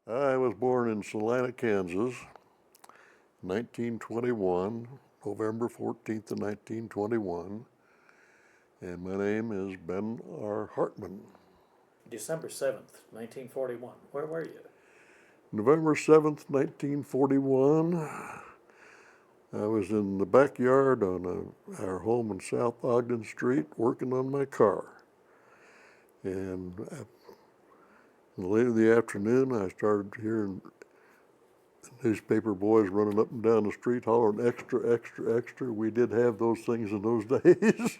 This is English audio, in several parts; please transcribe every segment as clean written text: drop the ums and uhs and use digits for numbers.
I was born in Salina, Kansas, 1921, November 14th of 1921, and my name is Ben R. Hartman. December 7th, 1941. Where were you? November 7th, 1941, I was in the backyard on our home in South Ogden Street working on my car. And late in the afternoon, I started hearing newspaper boys running up and down the street hollering extra, extra, extra. We did have those things in those days.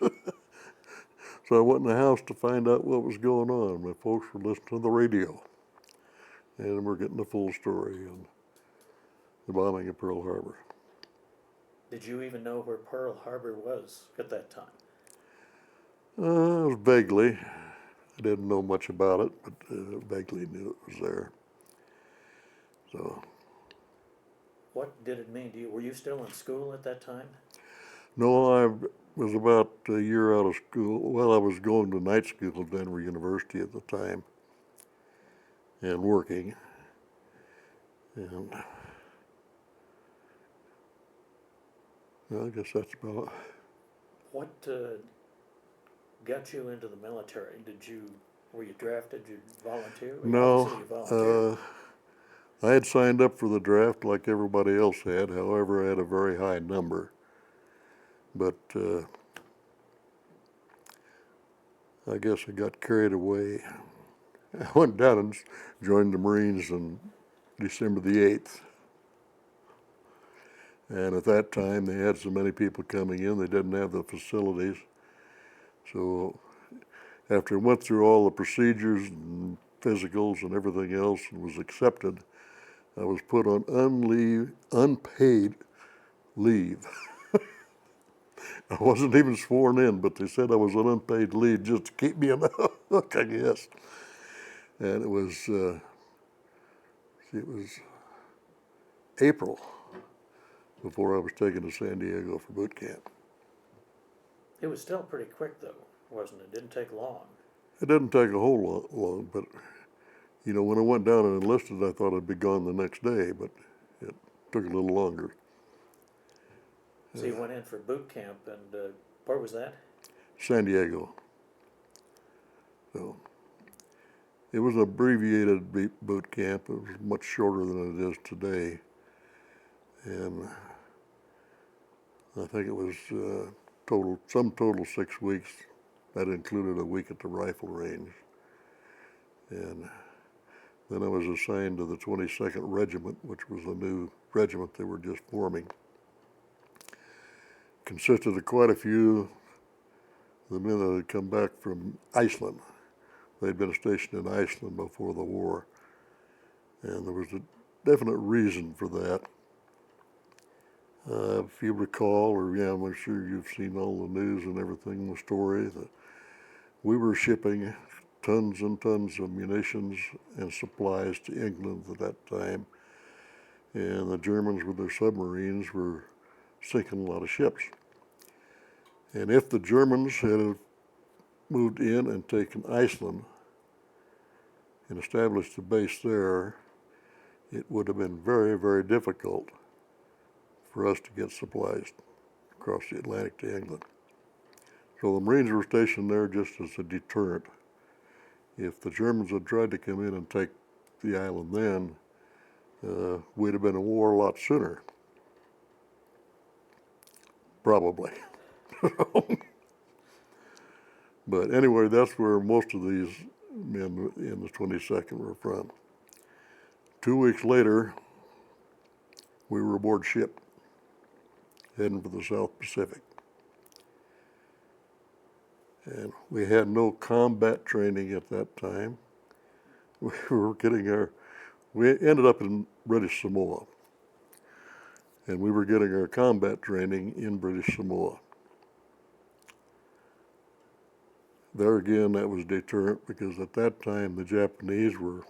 So I went in the house to find out what was going on. My folks were listening to the radio, and we're getting the full story on the bombing of Pearl Harbor. Did you even know where Pearl Harbor was at that time? Vaguely. I didn't know much about it, but vaguely knew it was there. So, What did it mean to you? Were you still in school at that time? no, I was about a year out of school. Well, I was going to night school at Denver University at the time and working. And well, I guess that's about. What got you into the military? Were you drafted? Did you volunteer? No, Obviously, you volunteered. I had signed up for the draft like everybody else had. However, I had a very high number. But I guess I got carried away. I went down and joined the Marines on December the 8th. And at that time, they had so many people coming in, they didn't have the facilities. So after I went through all the procedures and physicals and everything else and was accepted, I was put on unpaid leave. I wasn't even sworn in, but they said I was on unpaid leave just to keep me on the hook, I guess. And it was April before I was taken to San Diego for boot camp. It was still pretty quick, though, wasn't it? It didn't take long. It didn't take a whole lot long, but when I went down and enlisted, I thought I'd be gone the next day, but it took a little longer. So you went in for boot camp, and where was that? San Diego. So it was an abbreviated boot camp. It was much shorter than it is today, and I think it was total 6 weeks. That included a week at the rifle range, and then I was assigned to the 22nd Regiment, which was a new regiment they were just forming. Consisted of quite a few of the men that had come back from Iceland. They'd been stationed in Iceland before the war, and there was a definite reason for that. If you recall, or I'm sure you've seen all the news and everything, the story, that we were shipping tons and tons of munitions and supplies to England at that time, and the Germans with their submarines were sinking a lot of ships. And if the Germans had moved in and taken Iceland and established a base there, it would have been very, very difficult for us to get supplies across the Atlantic to England. So the Marines were stationed there just as a deterrent. If the Germans had tried to come in and take the island then, we'd have been in war a lot sooner. Probably. But anyway, that's where most of these men in the 22nd were from. 2 weeks later, we were aboard ship, heading for the South Pacific. And we had no combat training at that time. We ended up in British Samoa, and we were getting our combat training in British Samoa. There again, that was deterrent because at that time the Japanese were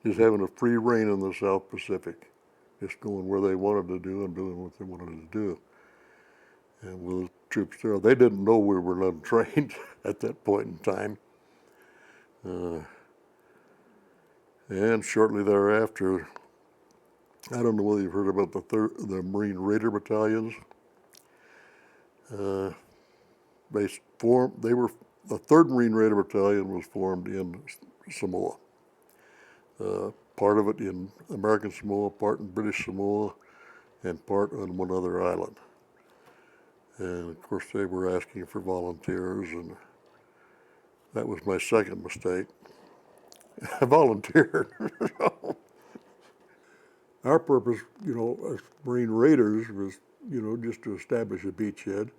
just having a free reign in the South Pacific, just going where they wanted to do and doing what they wanted to do. And with the troops there, they didn't know we were untrained at that point in time. And shortly thereafter, I don't know whether you've heard about the Marine Raider battalions. Uh, they were the 3rd Marine Raider Battalion was formed in Samoa. Part of it in American Samoa, part in British Samoa, and part on one other island. And of course, they were asking for volunteers, and that was my second mistake. I volunteered. Our purpose, as Marine Raiders was, just to establish a beachhead.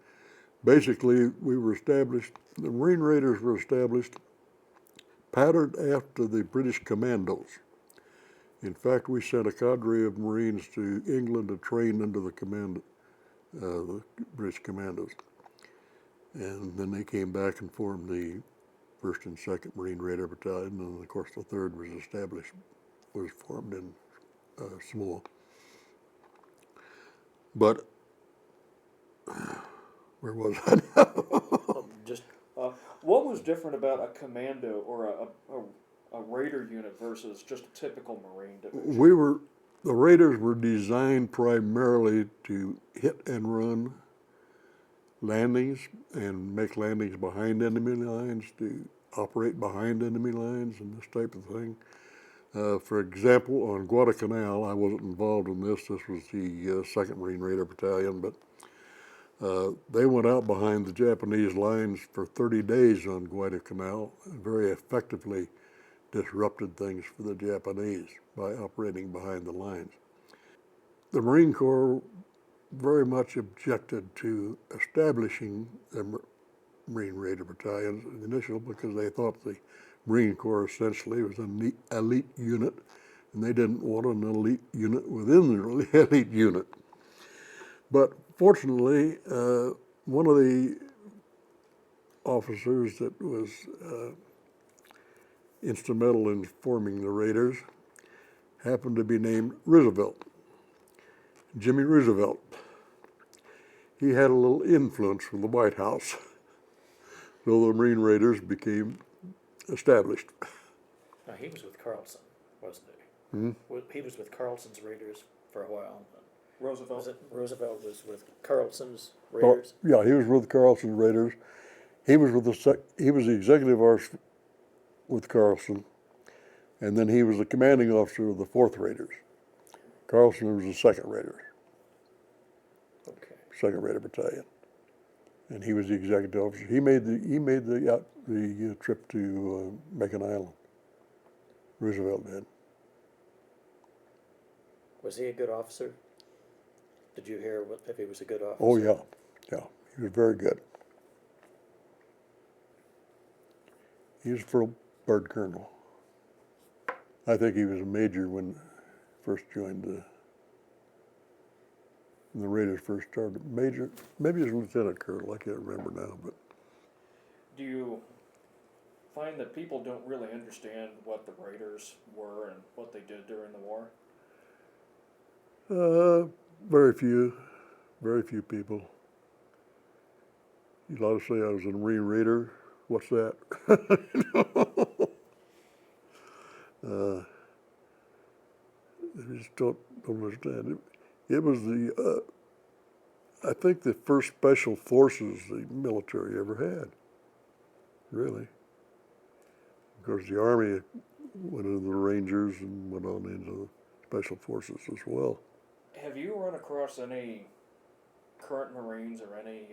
Basically, the Marine Raiders were established patterned after the British Commandos. In fact, we sent a cadre of Marines to England to train under the British Commandos. And then they came back and formed the 1st and 2nd Marine Raider Battalion, and of course the 3rd was formed in Samoa. But, where was I? Just What was different about a commando or a raider unit versus just a typical Marine division? The Raiders were designed primarily to hit and run landings and make landings behind enemy lines, to operate behind enemy lines and this type of thing. For example, on Guadalcanal, I wasn't involved in this. This was the 2nd Marine Raider Battalion, but they went out behind the Japanese lines for 30 days on Guadalcanal and very effectively disrupted things for the Japanese by operating behind the lines. The Marine Corps very much objected to establishing the Marine Raider battalions initially because they thought the Marine Corps essentially was an elite unit, and they didn't want an elite unit within the elite unit. But fortunately, one of the officers that was instrumental in forming the Raiders happened to be named Roosevelt, Jimmy Roosevelt. He had a little influence from the White House, so the Marine Raiders became established. now he was with Carlson, wasn't he? Hmm? He was with Carlson's Raiders for a while. Roosevelt. Roosevelt was with Carlson's Oh, Raiders? yeah, he was with Carlson Raiders. He was he was the executive officer with Carlson, and then he was the commanding officer of the 4th Raiders. Carlson was the 2nd Raiders, Okay. 2nd Raider Battalion, and he was the executive officer. He made the trip to Macon Island. Roosevelt did. Was he a good officer? Did you hear if he was a good officer? Oh yeah, he was very good. He was a bird colonel. I think he was a major when he first joined when the Raiders first started. Major, maybe he was lieutenant colonel. I can't remember now, but Do you find that people don't really understand what the Raiders were and what they did during the war? very few people. You ought to say I was a Marine Raider. What's that? They just don't understand it. It was I think the first special forces the military ever had, really. Of course, the Army went into the Rangers and went on into the special forces as well. Have you run across any current Marines or any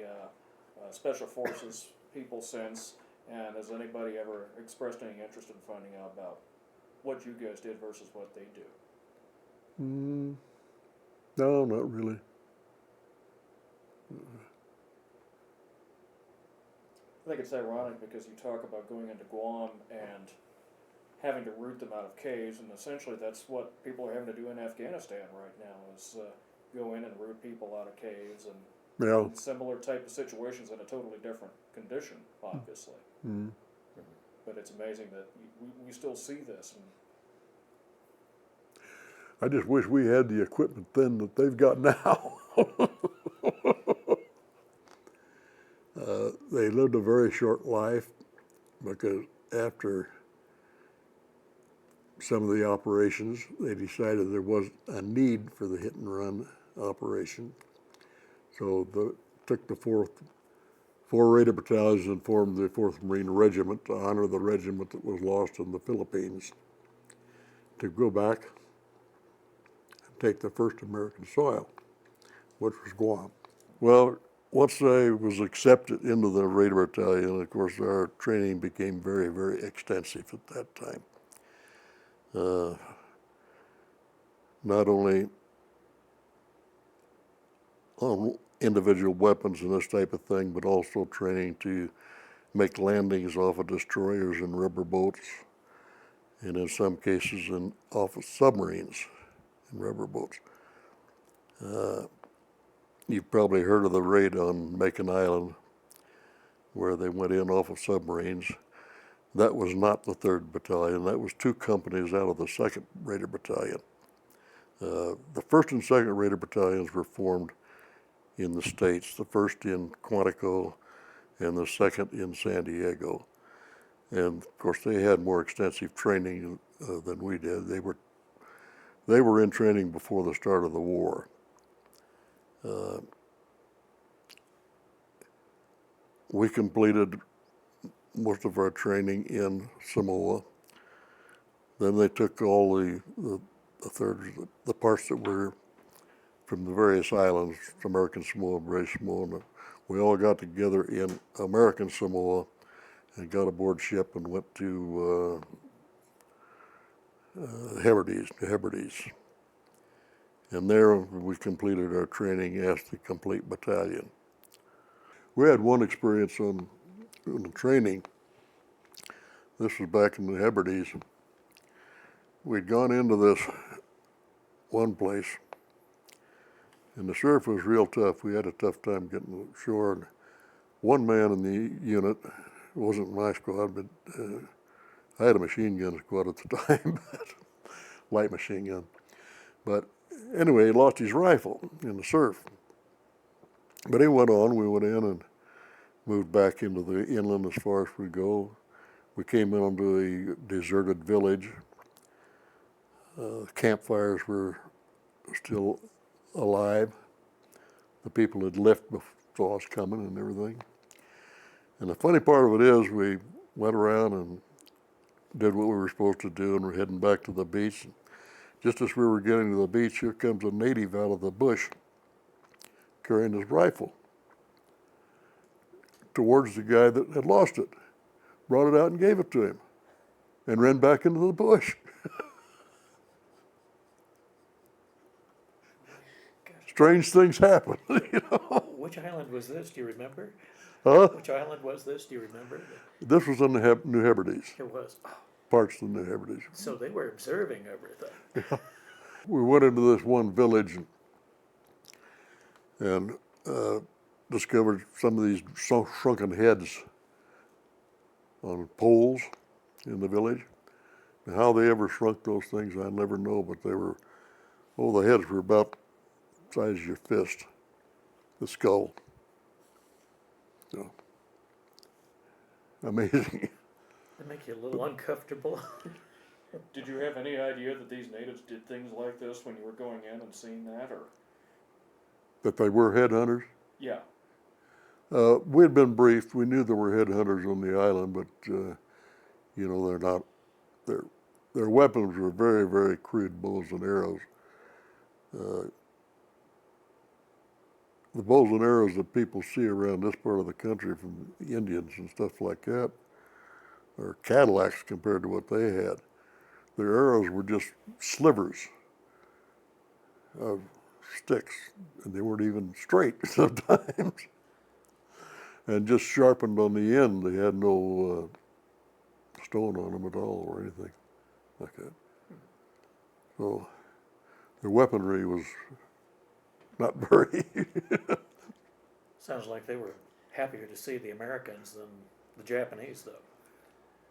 special forces people since? And has anybody ever expressed any interest in finding out about what you guys did versus what they do? No, not really. I think it's ironic because you talk about going into Guam and having to root them out of caves, and essentially that's what people are having to do in Afghanistan right now is go in and root people out of caves and Yeah. similar type of situations in a totally different condition, obviously. Mm. But it's amazing that we still see this. And I just wish we had the equipment then that they've got now. They lived a very short life because after some of the operations, they decided there was a need for the hit and run operation. So took the four Raider battalions and formed the 4th Marine Regiment to honor the regiment that was lost in the Philippines, to go back and take the first American soil, which was Guam. Well, once I was accepted into the Raider Battalion, of course, our training became very, very extensive at that time. Not only on individual weapons and this type of thing, but also training to make landings off of destroyers and rubber boats, and in some cases off of submarines and rubber boats. You've probably heard of the raid on Macon Island, where they went in off of submarines. That was not the 3rd Battalion. That was 2 companies out of the 2nd Raider Battalion. The 1st and 2nd Raider Battalions were formed in the States, the 1st in Quantico and the 2nd in San Diego. And of course, they had more extensive training than we did. They were in training before the start of the war. We completed most of our training in Samoa. Then they took all the parts that were from the various islands, American Samoa, British Samoa, and we all got together in American Samoa and got aboard ship and went to Hebrides, New Hebrides. And there we completed our training as the complete battalion. We had one experience on the training. This was back in the Hebrides. We'd gone into this one place, and the surf was real tough. We had a tough time getting ashore. And one man in the unit, it wasn't my squad, but I had a machine gun squad at the time, light machine gun. But anyway, he lost his rifle in the surf. But he went on. We went in and moved back into the inland as far as we go. We came in onto a deserted village. Campfires were still alive. The people had left before us coming and everything. And the funny part of it is we went around and did what we were supposed to do, and we're heading back to the beach. Just as we were getting to the beach, here comes a native out of the bush carrying his rifle towards the guy that had lost it, brought it out and gave it to him, and ran back into the bush. Strange things happen, you know. Which island was this? Do you remember? Huh? Which island was this? Do you remember? This was in the New Hebrides, It was. Oh, parts of the New Hebrides. so they were observing everything. We went into this one village and discovered some of these shrunken heads on poles in the village. And how they ever shrunk those things, I never know, but they were, the heads were about the size of your fist, the skull. So, amazing. They make you a little uncomfortable. Did you have any idea that these natives did things like this when you were going in and seeing that, or? That they were headhunters? Yeah. We had been briefed. We knew there were headhunters on the island, but they're not. Their weapons were very, very crude bows and arrows. The bows and arrows that people see around this part of the country from the Indians and stuff like that are Cadillacs compared to what they had. Their arrows were just slivers of sticks, and they weren't even straight sometimes. And just sharpened on the end. They had no stone on them at all or anything like that. So their weaponry was not very. Sounds like they were happier to see the Americans than the Japanese, though.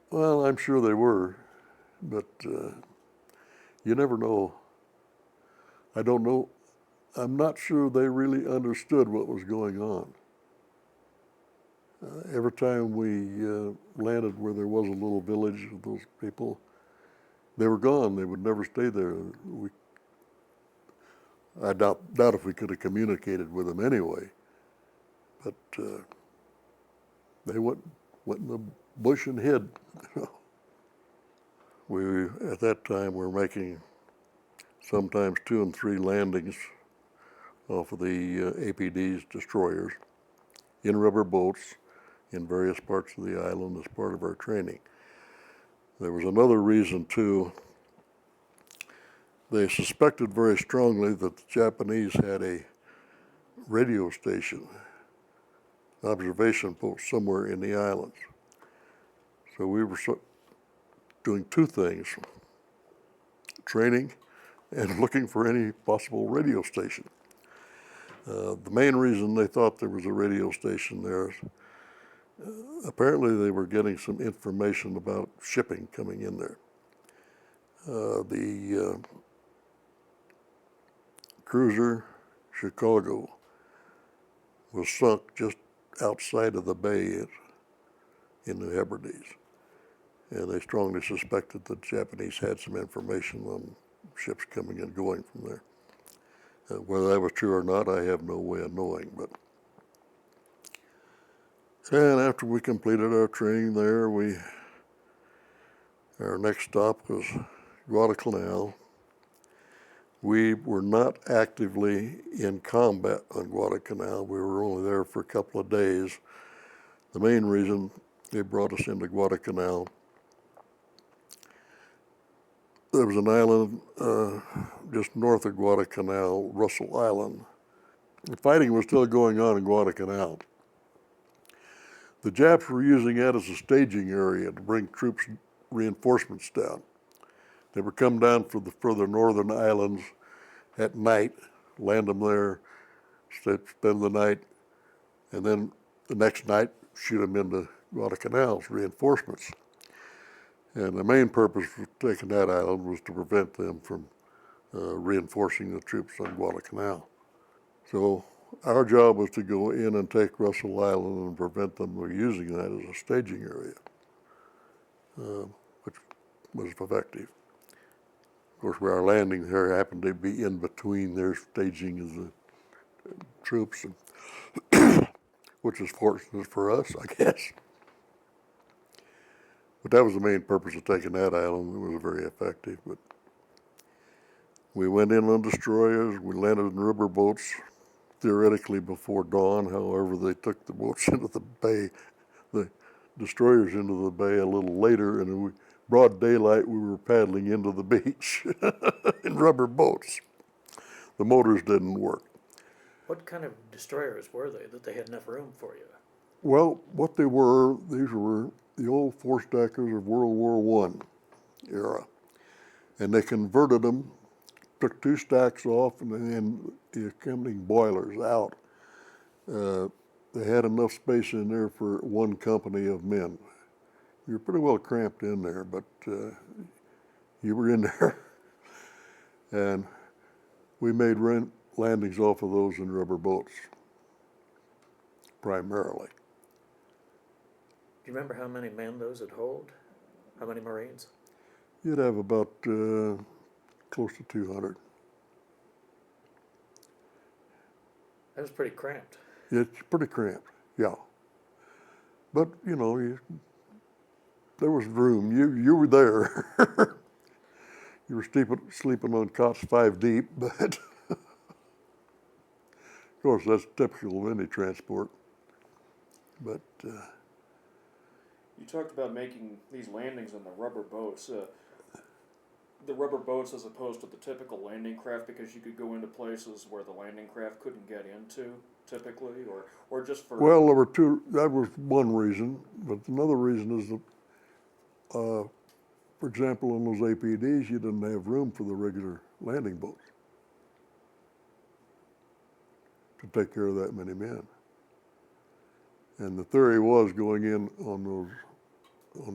Well, I'm sure they were, but you never know. I don't know. I'm not sure they really understood what was going on. Every time we landed where there was a little village of those people, they were gone. They would never stay there. I doubt if we could have communicated with them anyway. But they went in the bush and hid. We at that time were making sometimes 2 and 3 landings off of the APD's destroyers in rubber boats in various parts of the island as part of our training. There was another reason too. They suspected very strongly that the Japanese had a radio station, observation post somewhere in the islands. So we were doing 2 things, training and looking for any possible radio station. The main reason they thought there was a radio station there is apparently they were getting some information about shipping coming in there. The cruiser Chicago was sunk just outside of the bay in the Hebrides, and they strongly suspected that the Japanese had some information on ships coming and going from there. Whether that was true or not, I have no way of knowing. And after we completed our training there, our next stop was Guadalcanal. We were not actively in combat on Guadalcanal. We were only there for a couple of days. The main reason they brought us into Guadalcanal, there was an island just north of Guadalcanal, Russell Island. The fighting was still going on in Guadalcanal. The Japs were using that as a staging area to bring troops reinforcements down. They would come down from the further northern islands at night, land them there, spend the night, and then the next night shoot them into Guadalcanal's reinforcements. And the main purpose for taking that island was to prevent them from reinforcing the troops on Guadalcanal. So our job was to go in and take Russell Island and prevent them from using that as a staging area, which was effective. Of course, where our landing there happened to be in between their staging of the troops, which is fortunate for us, I guess. But that was the main purpose of taking that island. It was very effective. But we went in on destroyers. We landed in rubber boats, theoretically before dawn. However, they took the boats into the bay, the destroyers into the bay a little later, and in broad daylight we were paddling into the beach in rubber boats. The motors didn't work. What kind of destroyers were they that they had enough room for you? Well, what they were, these were the old four-stackers of World War I era. And they converted them, took 2 stacks off, and then the accompanying boilers out. They had enough space in there for 1 company of men. You were pretty well cramped in there, but you were in there. And we made landings off of those in rubber boats, primarily. Do you remember how many men those would hold? How many Marines? You'd have about close to 200. That was pretty cramped. It's pretty cramped, yeah. But, you know, there was room. You were there. You were sleeping on cots 5 deep, but of course that's typical of any transport. But You talked about making these landings on the rubber boats. The rubber boats as opposed to the typical landing craft, because you could go into places where the landing craft couldn't get into typically, or just for... Well, there were 2, that was one reason, but another reason is that, for example, on those APDs, you didn't have room for the regular landing boats to take care of that many men. And the theory was going in on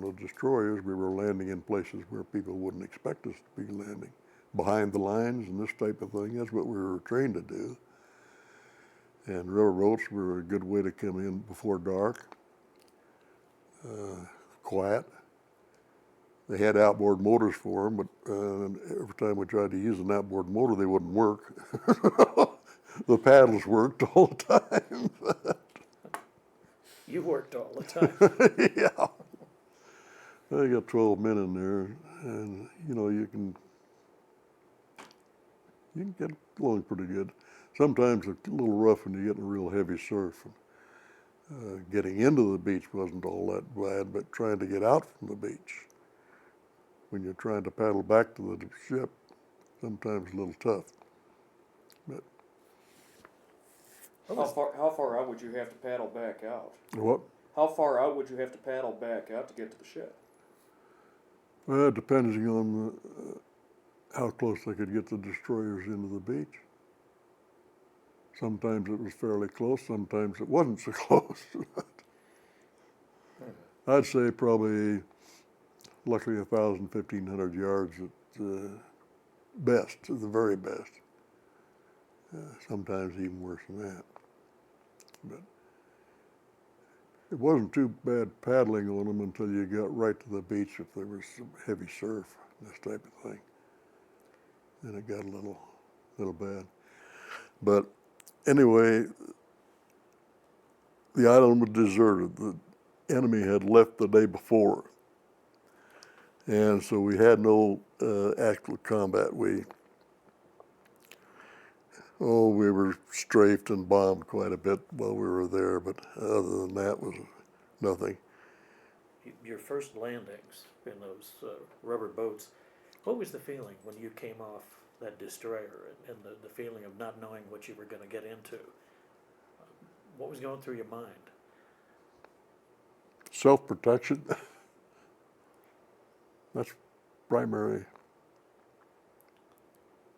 the destroyers, we were landing in places where people wouldn't expect us to be landing, behind the lines and this type of thing. That's what we were trained to do. And rubber boats were a good way to come in before dark, quiet, They had outboard motors for them, but every time we tried to use an outboard motor, they wouldn't work. The paddles worked all the time. You worked all the time. Yeah. I got 12 men in there, and you know you can get along pretty good. Sometimes it's a little rough when you get in a real heavy surf. Getting into the beach wasn't all that bad, but trying to get out from the beach when you're trying to paddle back to the ship, sometimes a little tough. But How far out would you have to paddle back out? what? How far out would you have to paddle back out to get to the ship? Well, depending on how close they could get the destroyers into the beach. Sometimes it was fairly close, sometimes it wasn't so close. I'd say probably luckily 1,000, 1,500 yards at best, the very best. Sometimes even worse than that. But it wasn't too bad paddling on them until you got right to the beach if there was some heavy surf, this type of thing. Then it got a little bad. But anyway, the island was deserted. The enemy had left the day before. And so we had no actual combat. We were strafed and bombed quite a bit while we were there, but other than that was nothing. Your first landings in those rubber boats, what was the feeling when you came off that destroyer and the feeling of not knowing what you were going to get into? What was going through your mind? Self-protection. That's primary.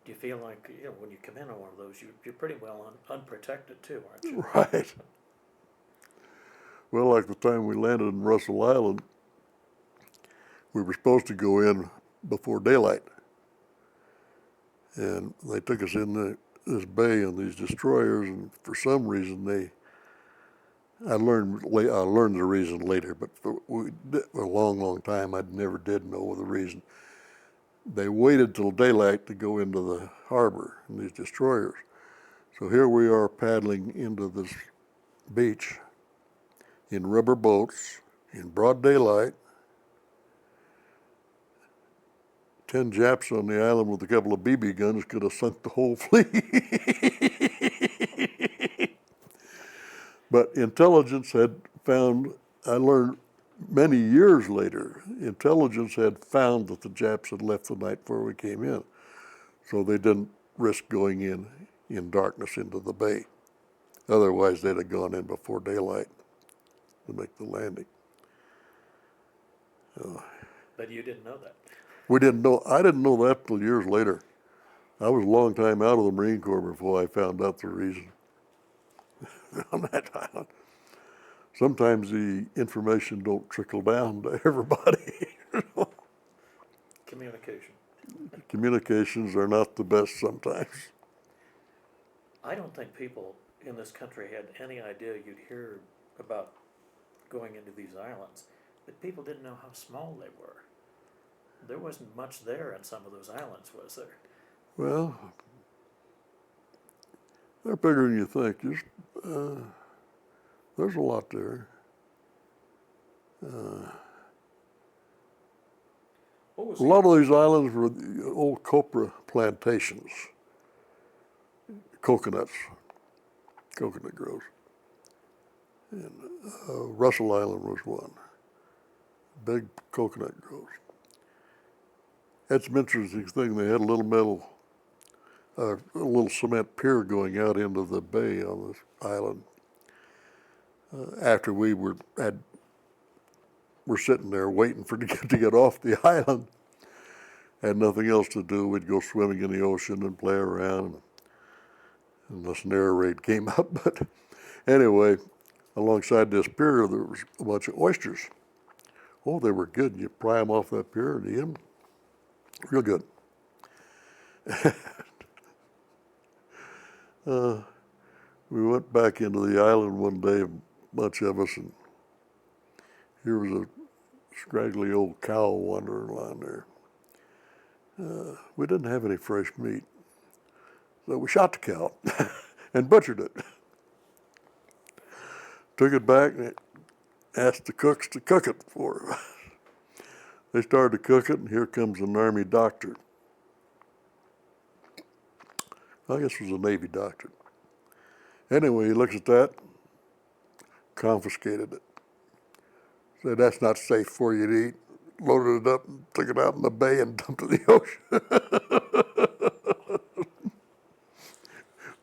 Do you feel like, when you come in on one of those, you're pretty well unprotected too, aren't you? Right. Well, like the time we landed in Russell Island, we were supposed to go in before daylight. And they took us in this bay in these destroyers, and for some reason I learned the reason later, but for a long, long time I never did know the reason. They waited till daylight to go into the harbor in these destroyers. So here we are paddling into this beach in rubber boats in broad daylight. 10 Japs on the island with a couple of BB guns could have sunk the whole fleet. But intelligence had found, I learned many years later, intelligence had found that the Japs had left the night before we came in. So they didn't risk going in darkness into the bay. Otherwise, they'd have gone in before daylight to make the landing. But you didn't know that. I didn't know that till years later. I was a long time out of the Marine Corps before I found out the reason on that island. Sometimes the information don't trickle down to everybody. Communication. Communications are not the best sometimes. I don't think people in this country had any idea you'd hear about going into these islands, but people didn't know how small they were. There wasn't much there in some of those islands, was there? Well, they're bigger than you think. There's a lot there. A lot of these islands were the old copra plantations, coconut groves. And Russell Island was one. Big coconut groves. That's an interesting thing. They had a little a little cement pier going out into the bay on this island. After we were sitting there waiting to get off the island, had nothing else to do. We'd go swimming in the ocean and play around, unless an air raid came up. But anyway, alongside this pier, there was a bunch of oysters. Oh, they were good. You pry them off that pier and eat them. Real good. We went back into the island one day, a bunch of us, and here was a scraggly old cow wandering around there. We didn't have any fresh meat, so we shot the cow and butchered it. Took it back and asked the cooks to cook it for us. They started to cook it, and here comes an Army doctor. I guess it was a Navy doctor. Anyway, he looks at that, confiscated it. Said, that's not safe for you to eat. Loaded it up and took it out in the bay and dumped it in the ocean.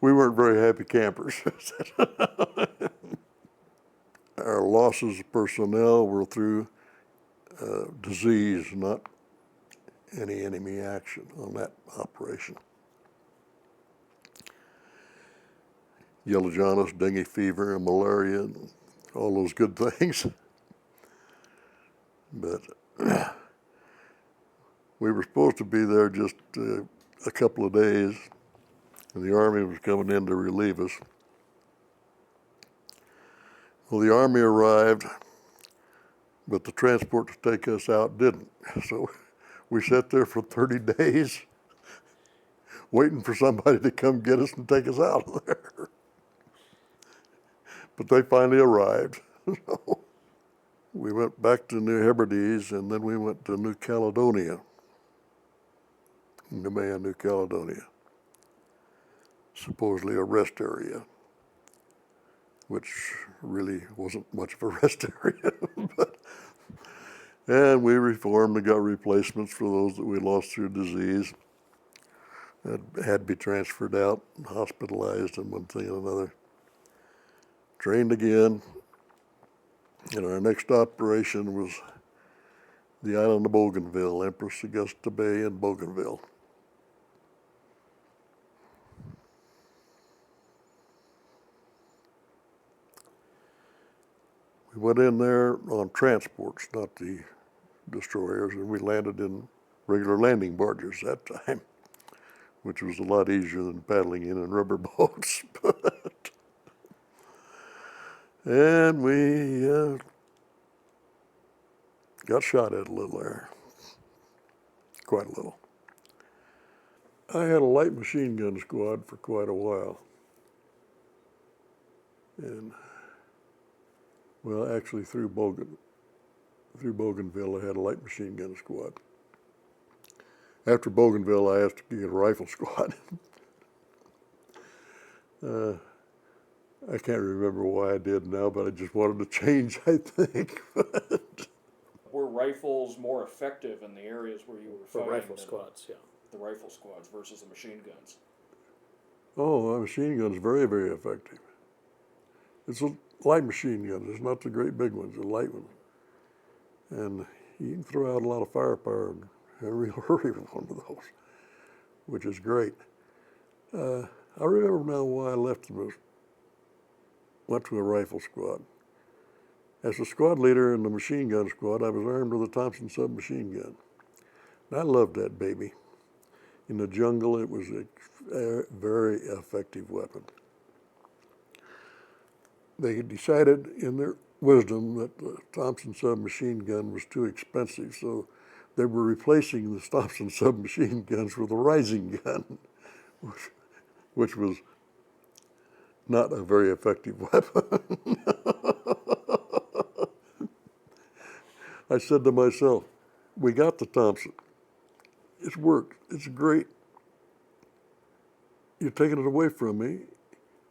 We weren't very happy campers. Our losses of personnel were through disease, not any enemy action on that operation. Yellow jaundice, dengue fever, and malaria, and all those good things. But we were supposed to be there just a couple of days, and the Army was coming in to relieve us. Well, the Army arrived, but the transport to take us out didn't. So we sat there for 30 days waiting for somebody to come get us and take us out of there. But they finally arrived. So we went back to New Hebrides, and then we went to New Caledonia, Noumea, New Caledonia, supposedly a rest area, which really wasn't much of a rest area. And we reformed and got replacements for those that we lost through disease, that had to be transferred out, hospitalized, and one thing and another. Trained again, and our next operation was the island of Bougainville, Empress Augusta Bay in Bougainville. We went in there on transports, not the destroyers, and we landed in regular landing barges that time, which was a lot easier than paddling in rubber boats. And we got shot at a little there, quite a little. I had a light machine gun squad for quite a while. And, well, actually through Bougainville, I had a light machine gun squad. After Bougainville, I asked to get a rifle squad. I can't remember why I did now, but I just wanted to change, I think. Were rifles more effective in the areas where you were For fighting? rifle than squads, yeah. The rifle squads versus the machine guns. Oh, a machine gun's very, very effective. It's a light machine gun. It's not the great big ones, a light one. And you can throw out a lot of firepower in a real hurry with one of those, which is great. I remember now why I left and went to a rifle squad. As a squad leader in the machine gun squad, I was armed with a Thompson submachine gun. And I loved that baby. In the jungle, it was a very effective weapon. They decided in their wisdom that the Thompson submachine gun was too expensive, so they were replacing the Thompson submachine guns with a rising gun, which was not a very effective weapon. I said to myself, we got the Thompson. It's worked. It's great. You're taking it away from me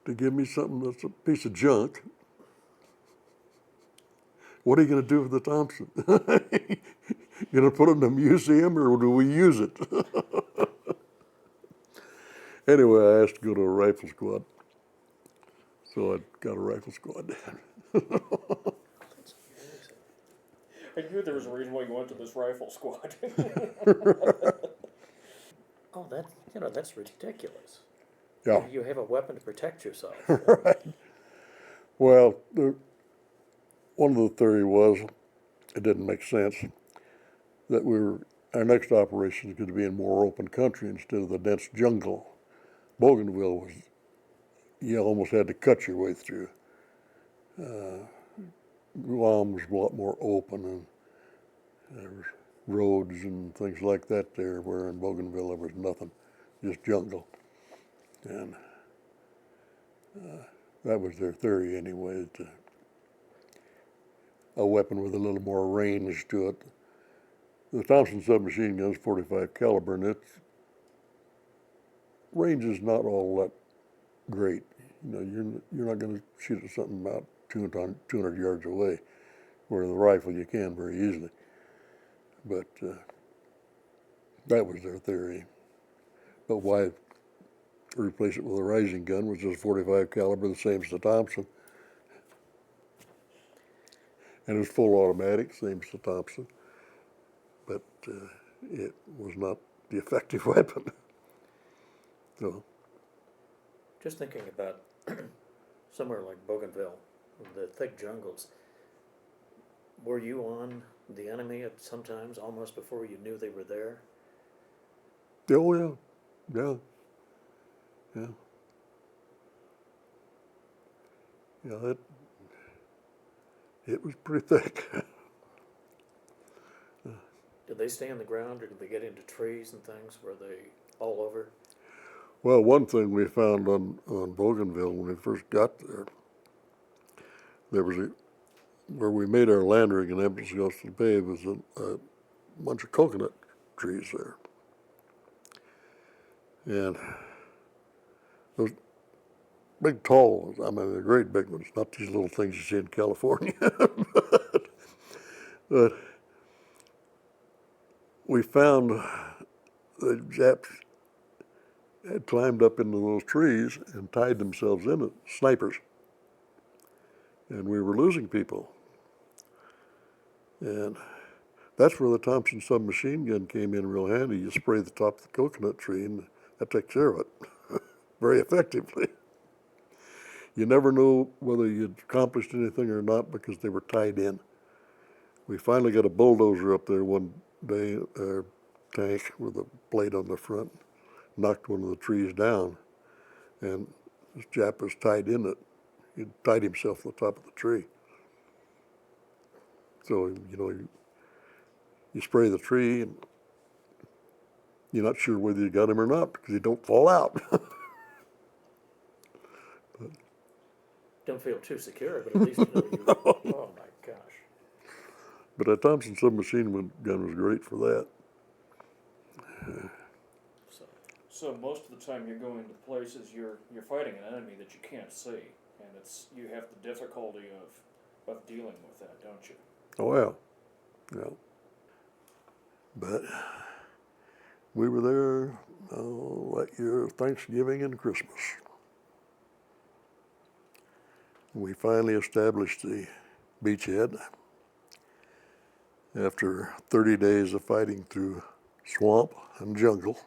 to give me something that's a piece of junk. What are you going to do with the Thompson? You going to put it in a museum, or do we use it? Anyway, I asked to go to a rifle squad. So I got a rifle squad. I knew there was a reason why you went to this rifle squad. Oh, that's ridiculous. Yeah. You have a weapon to protect yourself. Right. Well, one of the theory was, it didn't make sense, that our next operation is going to be in more open country instead of the dense jungle. Bougainville was, you almost had to cut your way through. Guam was a lot more open, and roads and things like that there, where in Bougainville there was nothing, just jungle. And that was their theory anyway, that a weapon with a little more range to it. The Thompson submachine gun's 45 caliber, and its range is not all that great. You know, you're not going to shoot at something about 200 yards away, where the rifle you can very easily. But that was their theory. But why replace it with a rising gun, which is 45 caliber, the same as the Thompson? And it was full automatic, same as the Thompson. But it was not the effective weapon. So, Just thinking about somewhere like Bougainville, the thick jungles, were you on the enemy at sometimes almost before you knew they were there? oh yeah, yeah, yeah. Yeah, it was pretty thick. Did they stay on the ground, or did they get into trees and things? Were they all over? Well, one thing we found on Bougainville when we first got there was where we made our land rig in Empress Augusta Bay was a bunch of coconut trees there. And those big tall ones, I mean, they're great big ones, not these little things you see in California. but we found the Japs had climbed up into those trees and tied themselves in it, snipers. And we were losing people. And that's where the Thompson submachine gun came in real handy. You spray the top of the coconut tree and that takes care of it very effectively. You never know whether you'd accomplished anything or not because they were tied in. We finally got a bulldozer up there one day, a tank with a blade on the front, knocked one of the trees down, and this Jap was tied in it. He tied himself on the top of the tree. So, you know, you spray the tree and you're not sure whether you got him or not because he don't fall out. Don't feel too secure, but at least you know you. Oh my gosh! But a Thompson submachine gun was great for that. So most of the time you're going to places you're fighting an enemy that you can't see, and you have the difficulty of dealing with that, don't you? Oh, yeah. Yeah. But we were there that year of Thanksgiving and Christmas. We finally established the beachhead after 30 days of fighting through swamp and jungle.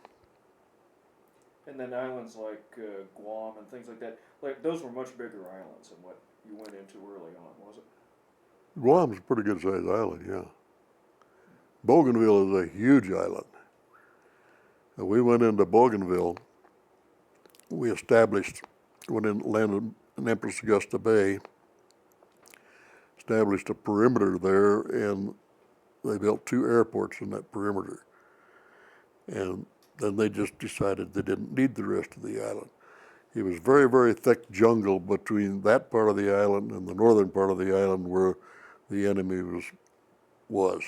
And then islands like Guam and things like that, like those were much bigger islands than what you went into early on, was it? Guam's a pretty good sized island, yeah. Bougainville is a huge island. And we went into Bougainville. We landed in Empress Augusta Bay, established a perimeter there, and they built 2 airports in that perimeter. And then they just decided they didn't need the rest of the island. It was very, very thick jungle between that part of the island and the northern part of the island where the enemy was.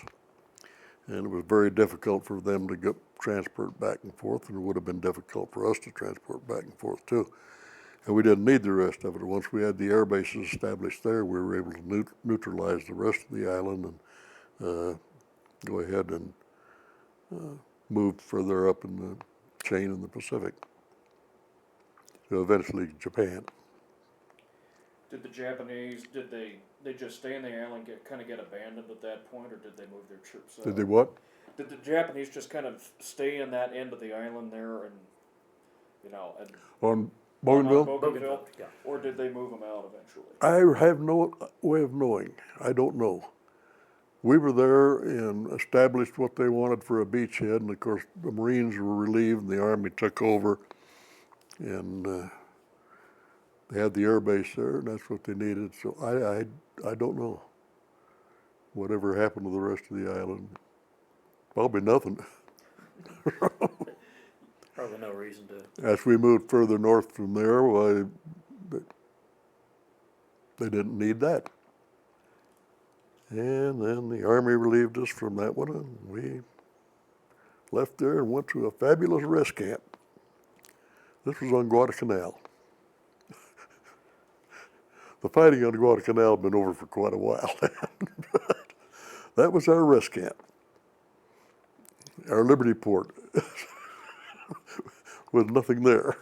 And it was very difficult for them to transport back and forth, and it would have been difficult for us to transport back and forth too. And we didn't need the rest of it. Once we had the air bases established there, we were able to neutralize the rest of the island and go ahead and move further up in the chain in the Pacific. So eventually Japan. Did the Japanese, did they just stay in the island, get abandoned at that point, or did they move their troops out? Did they what? Did the Japanese just kind of stay in that end of the island there and, On Bougainville? Bougainville? Yeah. Or did they move them out eventually? I have no way of knowing. I don't know. We were there and established what they wanted for a beachhead, and of course the Marines were relieved and the Army took over, and they had the air base there, and that's what they needed. So I don't know whatever happened to the rest of the island. Probably nothing. Probably no reason to. As we moved further north from there, why, they didn't need that. And then the Army relieved us from that one, and we left there and went to a fabulous rest camp. This was on Guadalcanal. The fighting on Guadalcanal had been over for quite a while. That was our rest camp, our Liberty Port, with nothing there.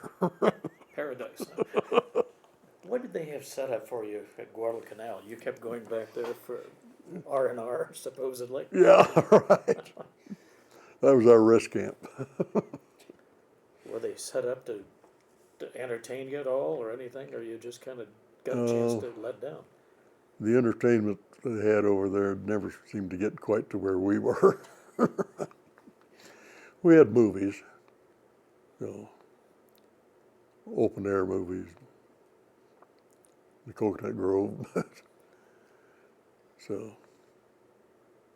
Paradise. Huh? What did they have set up for you at Guadalcanal? You kept going back there for R&R, supposedly. Yeah, right. That was our rest camp. Were they set up to entertain you at all or anything, or you just kind of got a chance to let down? The entertainment they had over there never seemed to get quite to where we were. We had movies, open air movies, the Coconut Grove. So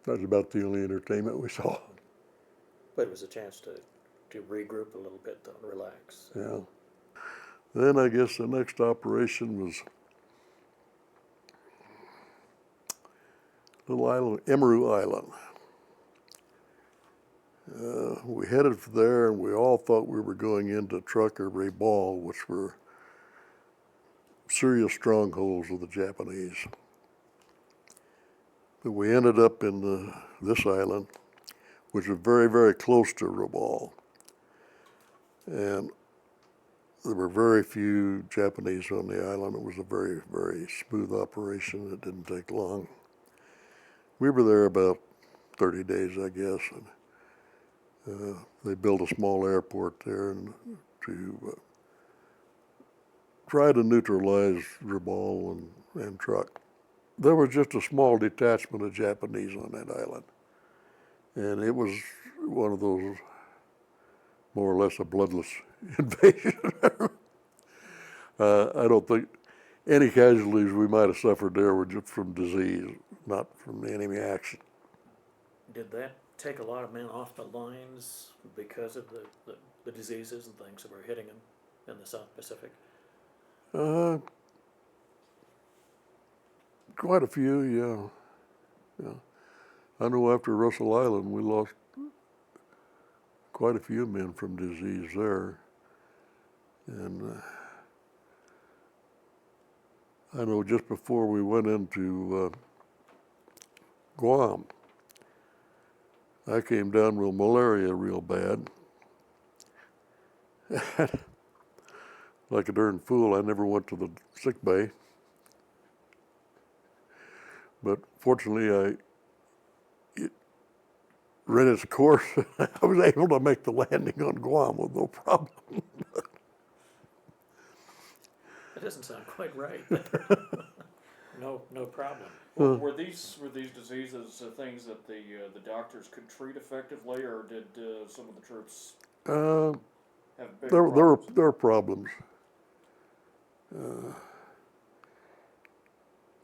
that was about the only entertainment we saw. But it was a chance to regroup a little bit, though, and relax. Yeah. Then I guess the next operation was little island, Emeru Island. We headed for there, and we all thought we were going into Truk or Rabaul, which were serious strongholds of the Japanese. But we ended up in this island, which was very, very close to Rabaul. And there were very few Japanese on the island. It was a very, very smooth operation. It didn't take long. We were there about 30 days, I guess, and they built a small airport there and to try to neutralize Rabaul and Truk. There was just a small detachment of Japanese on that island, and it was one of those more or less a bloodless invasion. I don't think any casualties we might have suffered there were just from disease, not from enemy action. Did that take a lot of men off the lines because of the diseases and things that were hitting them in the South Pacific? Quite a few, yeah. I know after Russell Island, we lost quite a few men from disease there. And I know just before we went into Guam, I came down with malaria real bad. Like a darn fool, I never went to the sick bay. But fortunately, it ran its course. I was able to make the landing on Guam with no problem. That doesn't sound quite right. No problem. Well, were these diseases things that the doctors could treat effectively, or did some of the troops have bigger problems? There were problems.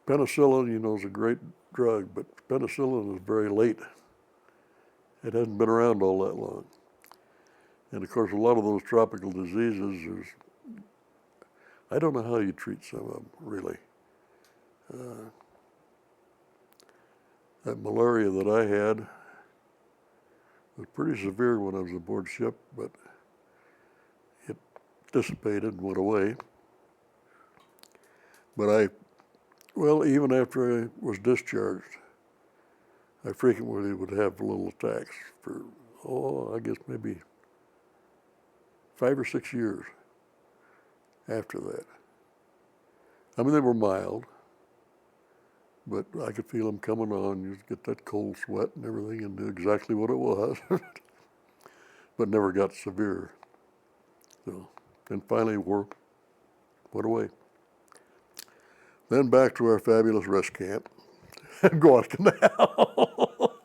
Penicillin, is a great drug, but penicillin is very late. It hasn't been around all that long. And of course, a lot of those tropical diseases, I don't know how you treat some of them, really. That malaria that I had was pretty severe when I was aboard ship, but it dissipated and went away. But even after I was discharged, I frequently would have little attacks for, I guess maybe 5 or 6 years after that. I mean, they were mild, but I could feel them coming on. You get that cold sweat and everything and knew exactly what it was, but never got severe. So, and finally went away. Then back to our fabulous rest camp at Guadalcanal.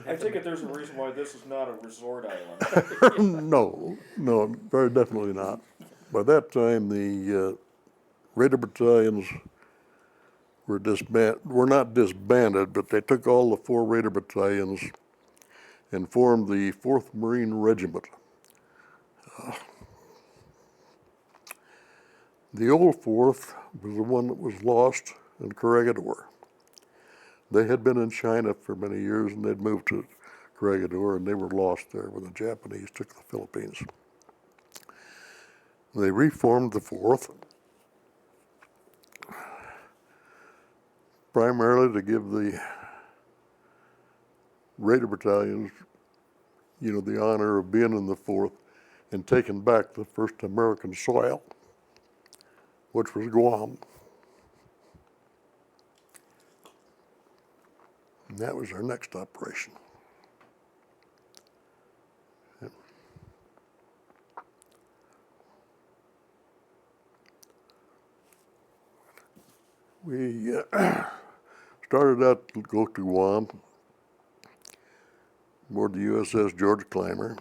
I take it there's a reason why this is not a resort island. No, very definitely not. By that time, the Raider battalions were not disbanded, but they took all the 4 Raider battalions and formed the 4th Marine Regiment. The old 4th was the one that was lost in Corregidor. They had been in China for many years, and they'd moved to Corregidor, and they were lost there when the Japanese took the Philippines. They reformed the 4th, primarily to give the Raider battalions, the honor of being in the 4th and taking back the first American soil, which was Guam. And that was our next operation. We started out to go to Guam aboard the USS George Clymer.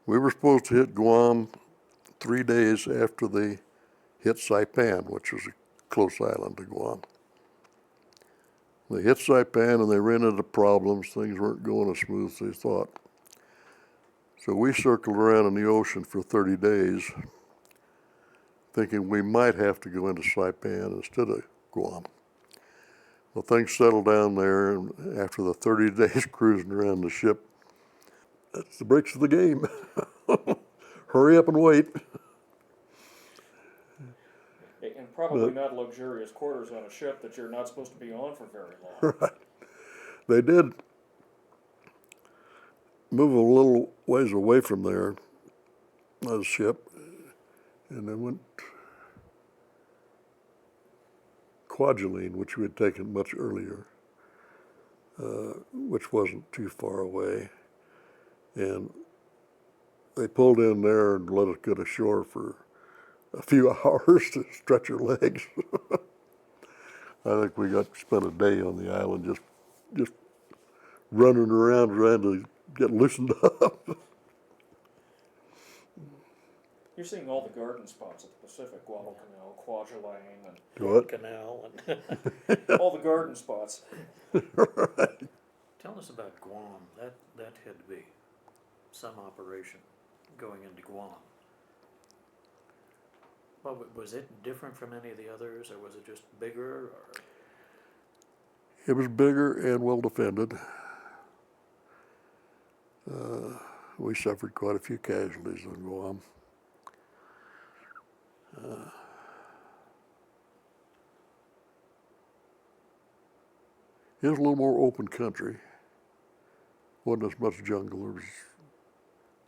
We were supposed to hit Guam 3 days after they hit Saipan, which was a close island to Guam. They hit Saipan and they ran into problems. Things weren't going as smooth as they thought. So we circled around in the ocean for 30 days, thinking we might have to go into Saipan instead of Guam. Well, things settled down there, and after the 30 days cruising around the ship, that's the breaks of the game. Hurry up and wait. And probably not luxurious quarters on a ship that you're not supposed to be on for very long. Right. They did move a little ways away from there, the ship, and they went Kwajalein, which we had taken much earlier, which wasn't too far away. And they pulled in there and let us get ashore for a few hours to stretch our legs. I think we got to spend a day on the island just running around trying to get loosened up. You're seeing all the garden spots at the Pacific, Guadalcanal, Kwajalein, and What? Canal all the garden spots. Right. Tell us about Guam. That had to be some operation going into Guam. Well, was it different from any of the others, or was it just bigger? Or? It was bigger and well defended. We suffered quite a few casualties on Guam. It was a little more open country. Wasn't as much jungle. There was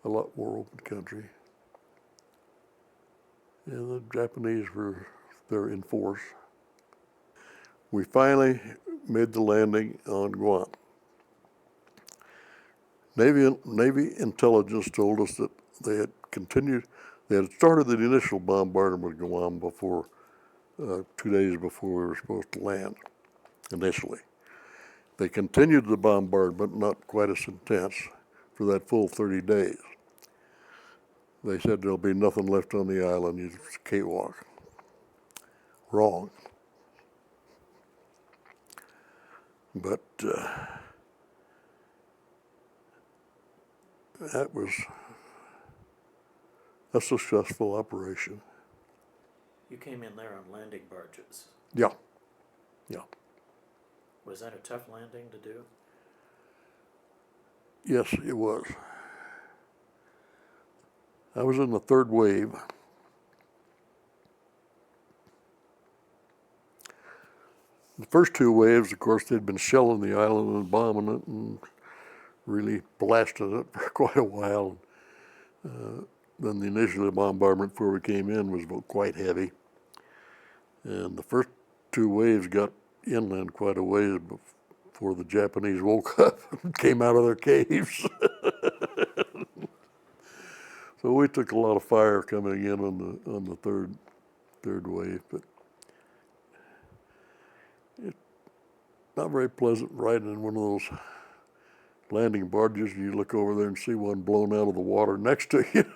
a lot more open country. And the Japanese were there in force. We finally made the landing on Guam. Navy intelligence told us that they had started the initial bombardment of Guam before, 2 days before we were supposed to land, initially. They continued the bombardment, not quite as intense, for that full 30 days. They said there'll be nothing left on the island, it's a cakewalk. Wrong. But that was a successful operation. You came in there on landing barges. Yeah. Was that a tough landing to do? Yes, it was. I was in the 3rd wave. The first 2 waves, of course, they'd been shelling the island and bombing it and really blasting it for quite a while. Then the initial bombardment before we came in was quite heavy. And the first 2 waves got inland quite a ways before the Japanese woke up and came out of their caves. So we took a lot of fire coming in on the third wave, but it's not very pleasant riding in one of those landing barges. You look over there and see one blown out of the water next to you,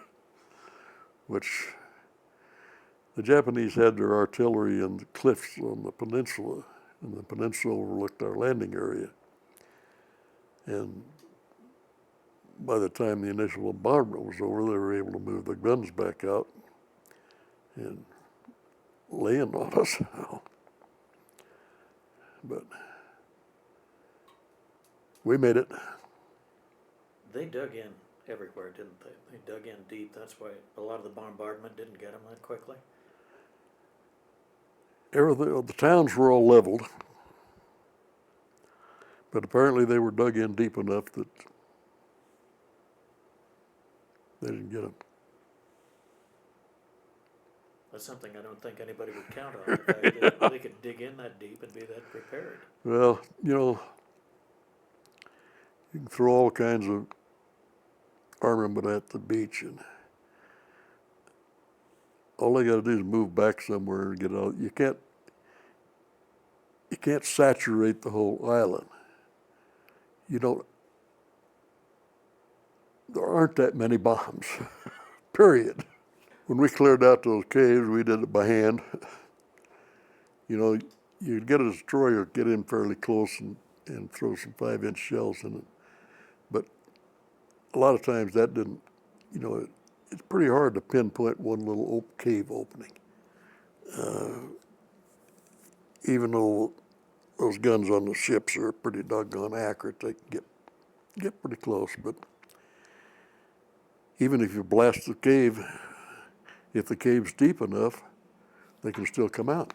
which the Japanese had their artillery in the cliffs on the peninsula, and the peninsula overlooked our landing area. And by the time the initial bombardment was over, they were able to move the guns back out and lay in on us. But we made it. They dug in everywhere, didn't they? They dug in deep. That's why a lot of the bombardment didn't get them that quickly. Everything, the towns were all leveled, but apparently they were dug in deep enough that they didn't get them. That's something I don't think anybody would count on, the fact that they could dig in that deep and be that prepared. Well, you know, you can throw all kinds of armament at the beach, and all they got to do is move back somewhere and get out. You can't saturate the whole island. You don't. There aren't that many bombs. Period. When we cleared out those caves, we did it by hand. You know, you'd get a destroyer, get in fairly close, and throw some 5-inch shells in it. But a lot of times that didn't. You know, it's pretty hard to pinpoint one little cave opening. Even though those guns on the ships are pretty doggone accurate, they can get pretty close. But even if you blast the cave, if the cave's deep enough, they can still come out.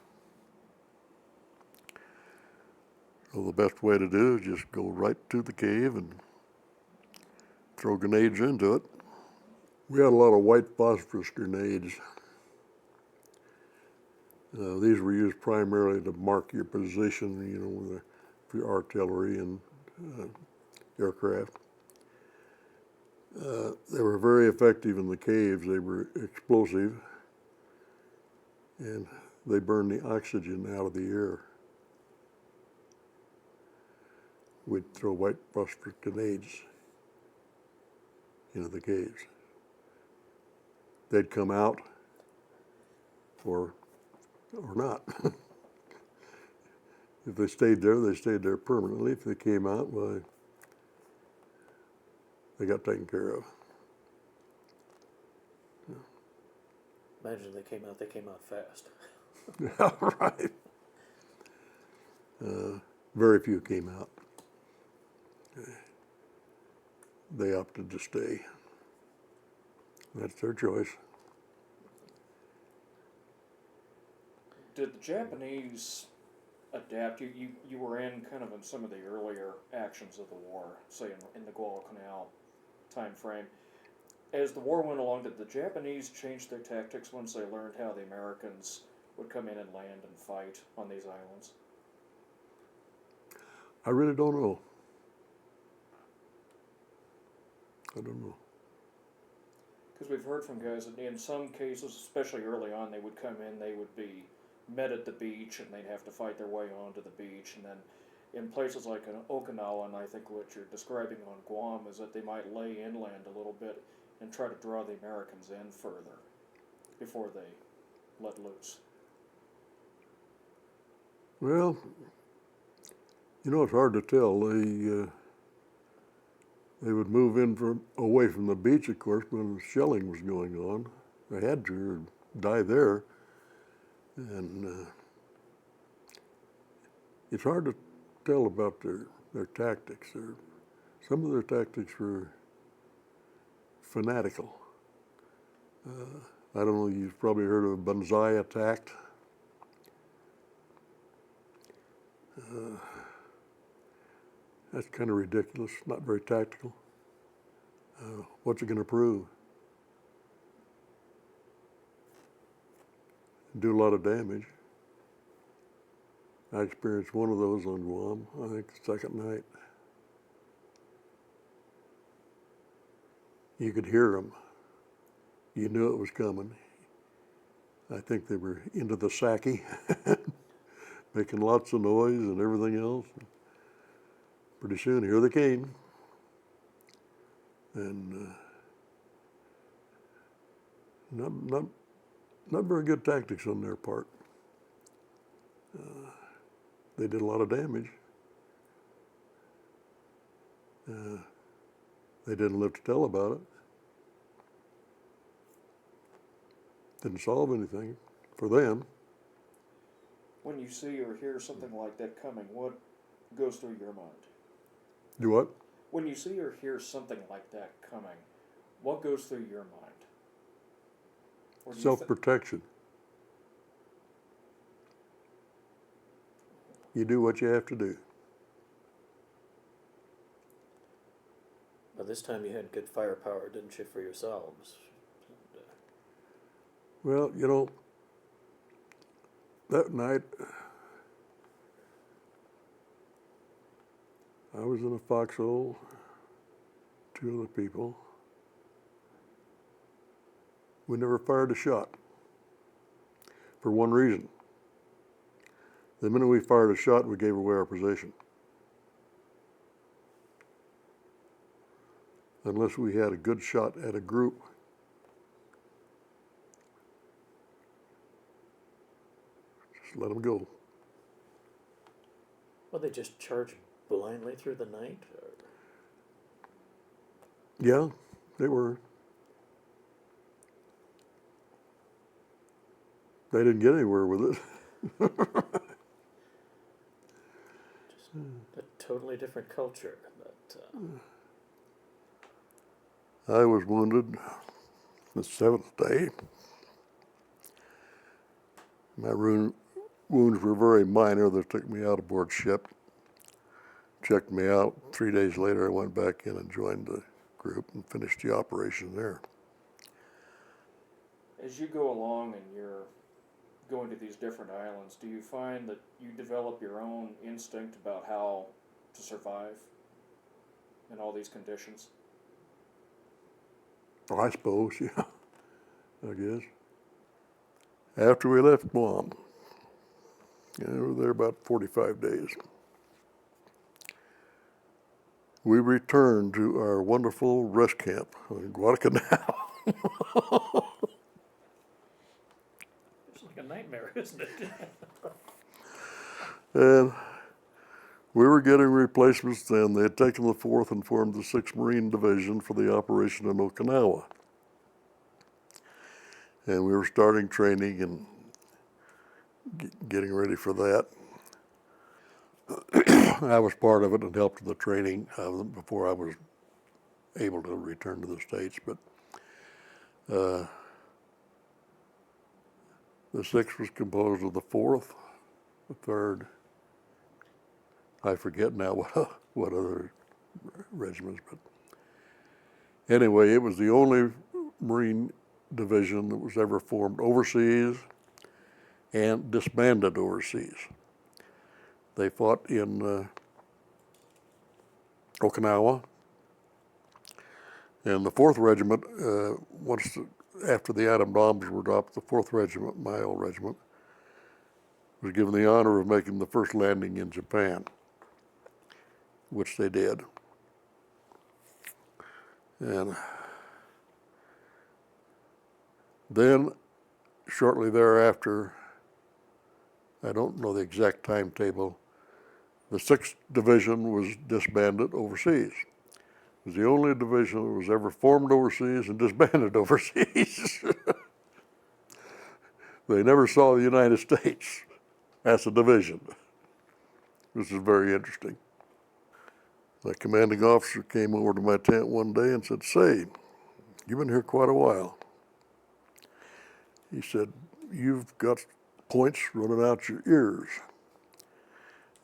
So the best way to do is just go right to the cave and throw grenades into it. We had a lot of white phosphorus grenades. These were used primarily to mark your position, you know, for your artillery and aircraft. They were very effective in the caves. They were explosive, and they burned the oxygen out of the air. We'd throw white phosphorus grenades into the caves. They'd come out or not. If they stayed there, they stayed there permanently. If they came out, well, they got taken care of. Imagine they came out fast. Yeah, right. Very few came out. They opted to stay. That's their choice. Did the Japanese adapt? You were in kind of in some of the earlier actions of the war, say in the Guadalcanal time frame. As the war went along, did the Japanese change their tactics once they learned how the Americans would come in and land and fight on these islands? I really don't know. I don't know. Because we've heard from guys that in some cases, especially early on, they would come in, they would be met at the beach, and they'd have to fight their way onto the beach. And then in places like Okinawa, and I think what you're describing on Guam, is that they might lay inland a little bit and try to draw the Americans in further before they let loose. Well, you know, it's hard to tell. They would move in away from the beach, of course, when the shelling was going on. They had to or die there. And it's hard to tell about their tactics. Some of their tactics were fanatical. I don't know, you've probably heard of a banzai attack. That's kind of ridiculous, not very tactical. What's it going to prove? Do a lot of damage. I experienced one of those on Guam, I think the second night. You could hear them. You knew it was coming. I think they were into the sake, making lots of noise and everything else. Pretty soon, here they came. And not not very good tactics on their part. They did a lot of damage. They didn't live to tell about it. Didn't solve anything for them. When you see or hear something like that coming, what goes through your mind? Do what? When you see or hear something like that coming, what goes through your mind? Or do you Self-protection. You do what you have to do. By this time you had good firepower, didn't you, for yourselves? Well, you know, that night I was in a foxhole, two other people. We never fired a shot for one reason. The minute we fired a shot, we gave away our position. Unless we had a good shot at a group, just let them go. Well, they just charge blindly through the night? Or? Yeah, they were. They didn't get anywhere with it. Just a totally different culture. But, I was wounded the seventh day. My wounds were very minor. They took me out aboard ship, checked me out. 3 days later, I went back in and joined the group and finished the operation there. As you go along and you're going to these different islands, do you find that you develop your own instinct about how to survive in all these conditions? Well, I suppose, yeah, I guess. After we left Guam, we were there about 45 days. We returned to our wonderful rest camp in Guadalcanal. it's like a nightmare, isn't it? And we were getting replacements then. They had taken the 4th and formed the 6th Marine Division for the operation in Okinawa. And we were starting training and getting ready for that. I was part of it and helped with the training before I was able to return to the States. But the 6th was composed of the 4th, the 3rd. I forget now what other regiments, but anyway, it was the only Marine division that was ever formed overseas and disbanded overseas. They fought in Okinawa, and the 4th Regiment, after the atom bombs were dropped, the 4th Regiment, my old regiment, was given the honor of making the first landing in Japan, which they did. And then, shortly thereafter, I don't know the exact timetable, the 6th Division was disbanded overseas. It was the only division that was ever formed overseas and disbanded overseas. They never saw the United States as a division. This is very interesting. The commanding officer came over to my tent one day and said, "Say, you've been here quite a while." He said, "You've got points running out your ears.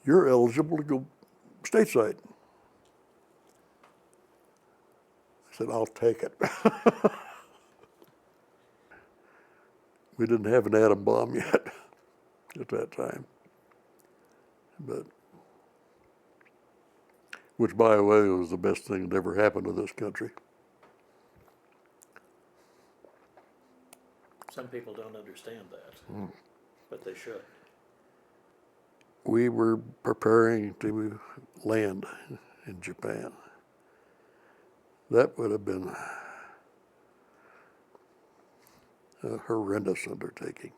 You're eligible to go stateside." I said, "I'll take it." We didn't have an atom bomb yet at that time. But, which, by the way, was the best thing that ever happened to this country. Some people don't understand that, but they should. We were preparing to land in Japan. That would have been a horrendous undertaking.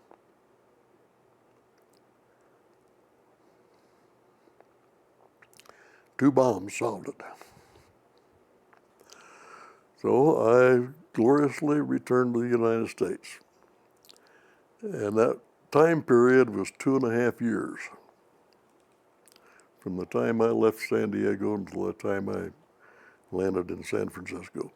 Two bombs solved it. So I gloriously returned to the United States. And that time period was 2.5 years. From the time I left San Diego until the time I landed in San Francisco.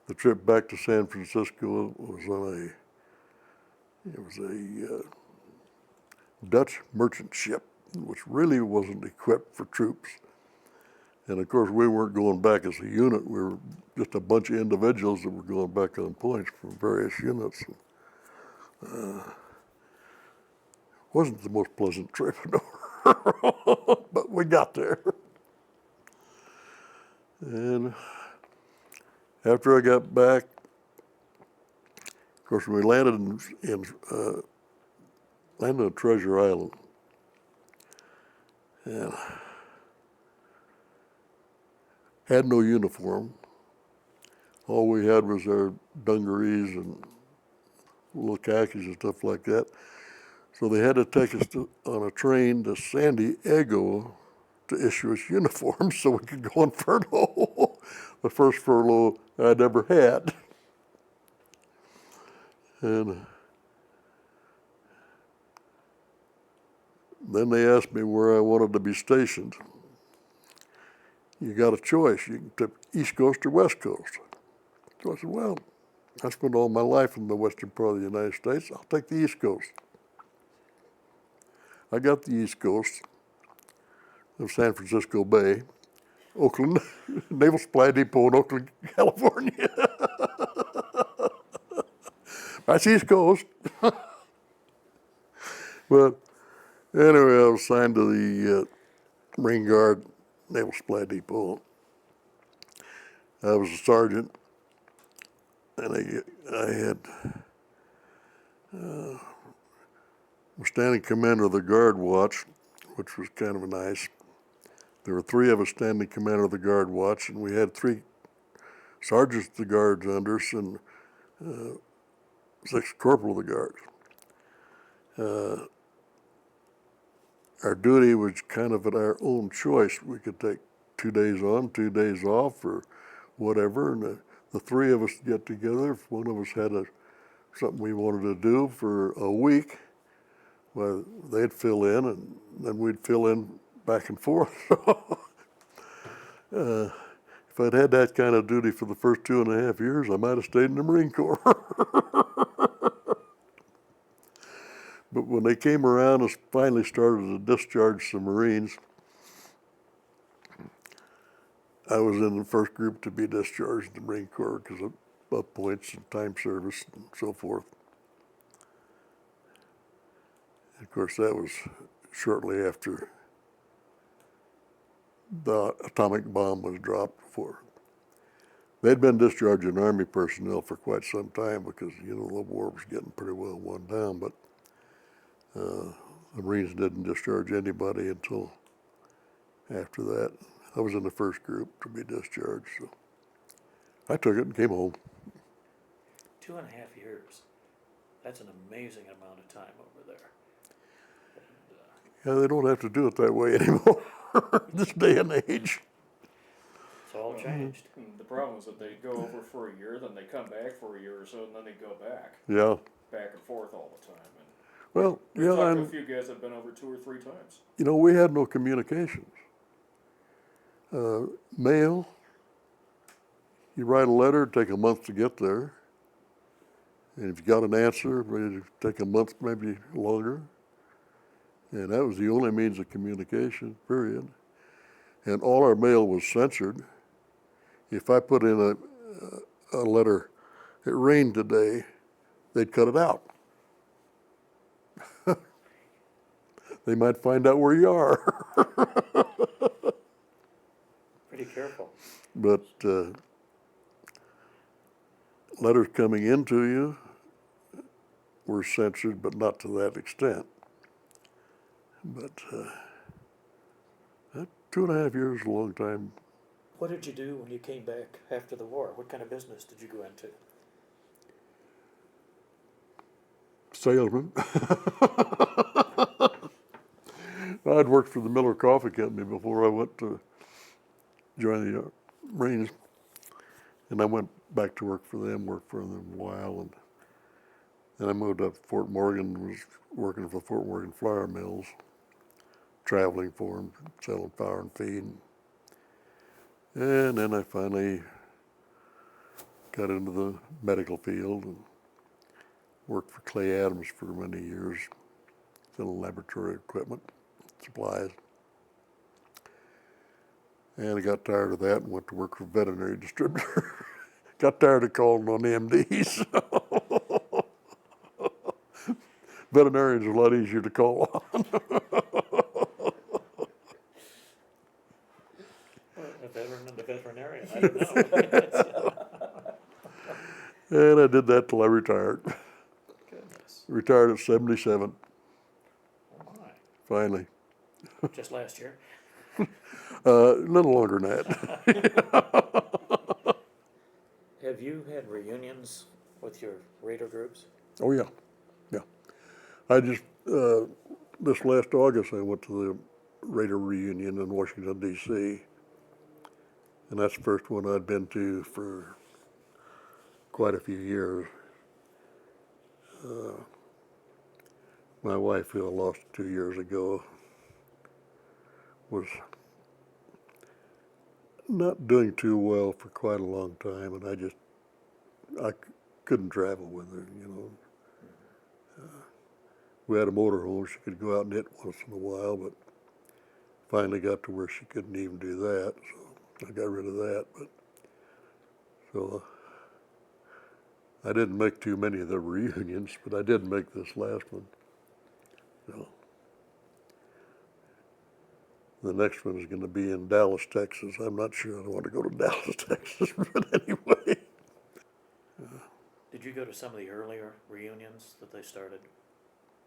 The trip back to San Francisco was on a Dutch merchant ship, which really wasn't equipped for troops. And of course, we weren't going back as a unit. We were just a bunch of individuals that were going back on points from various units. Wasn't the most pleasant trip, but we got there. And after I got back, of course, we landed landed on Treasure Island, and had no uniform. All we had was our dungarees and little khakis and stuff like that. So they had to take us on a train to San Diego to issue us uniforms so we could go on furlough. The first furlough I'd ever had. And then they asked me where I wanted to be stationed. You got a choice. You can take East Coast or West Coast. So I said, well, I spent all my life in the western part of the United States. I'll take the East Coast. I got the East Coast of San Francisco Bay, Oakland, Naval Supply Depot in Oakland, California. That's East Coast. But anyway, I was assigned to the Marine Guard Naval Supply Depot. I was a sergeant, and I had was standing commander of the guard watch, which was kind of nice. There were three of us standing commander of the guard watch, and we had three sergeants of the guards under us and 6 corporal of the guards. Our duty was kind of at our own choice. We could take 2 days on, 2 days off, or whatever, and the three of us get together. If one of us had something we wanted to do for a week, well, they'd fill in, and then we'd fill in back and forth. If I'd had that kind of duty for the first 2.5 years, I might have stayed in the Marine Corps. But when they came around and finally started to discharge some Marines, I was in the first group to be discharged in the Marine Corps because of points and time service and so forth. Of course, that was shortly after the atomic bomb was dropped. Before they'd been discharging Army personnel for quite some time because the war was getting pretty well won down. But the Marines didn't discharge anybody until after that. I was in the first group to be discharged, so I took it and came home. 2.5 years. That's an amazing amount of time over there. Yeah, they don't have to do it that way anymore, this day and age. It's all changed. The problem is that they go over for a year, then they come back for a year or so, and then they go back. Yeah. Back and forth all the time. And well, we've yeah, talked to a few guys that have been over 2 or 3 times. We had no communications. Mail, you write a letter, it'd take a month to get there. And if you got an answer, it'd take a month, maybe longer. And that was the only means of communication, period. And all our mail was censored. If I put in a letter, it rained today, they'd cut it out. They might find out where you are. Pretty careful. But letters coming into you were censored, but not to that extent. But 2.5 years is a long time. What did you do when you came back after the war? What kind of business did you go into? salesman. I'd worked for the Miller Coffee Company before I went to join the Marines, and I went back to work for them a while, and then I moved up to Fort Morgan, was working for Fort Morgan Flour Mills, traveling for them, selling flour and feed. And then I finally got into the medical field and worked for Clay Adams for many years, selling laboratory equipment, supplies. And I got tired of that and went to work for a veterinary distributor. Got tired of calling on MDs. Veterinarians are a lot easier to call on. A veteran and a veterinarian, I don't know. And I did that till I retired. Goodness, Retired at 77, oh my, finally. just last year. A little longer than that. Have you had reunions with your raider groups? Oh, yeah, yeah. I just, this last August, I went to the Raider reunion in Washington, D.C., and that's the first one I'd been to for quite a few years. My wife, who I lost 2 years ago, was not doing too well for quite a long time, and I couldn't travel with her, you know. We had a motorhome, she could go out and hit once in a while, but finally got to where she couldn't even do that, so I got rid of that. But so I didn't make too many of the reunions, but I did make this last one. So the next one is going to be in Dallas, Texas. I'm not sure I want to go to Dallas, Texas, but anyway. Did you go to some of the earlier reunions that they started?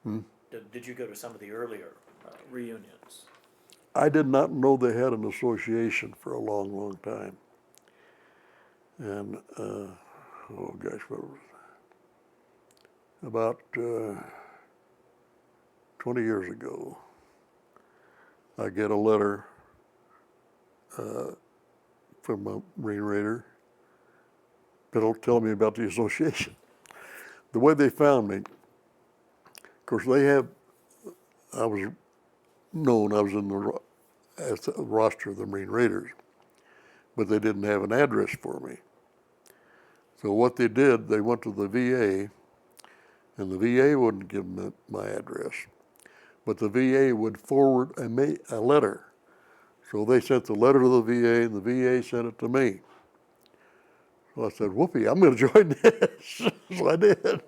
Hmm? Did you go to some of the earlier reunions? I did not know they had an association for a long, long time. And, oh gosh, what was it? About 20 years ago, I get a letter from a Marine Raider telling me about the association. The way they found me, of course, I was known, I was in as the roster of the Marine Raiders, but they didn't have an address for me. So what they did, they went to the VA, and the VA wouldn't give them my address, but the VA would forward a letter. So they sent the letter to the VA, and the VA sent it to me. So I said, whoopee, I'm going to join this. So I did.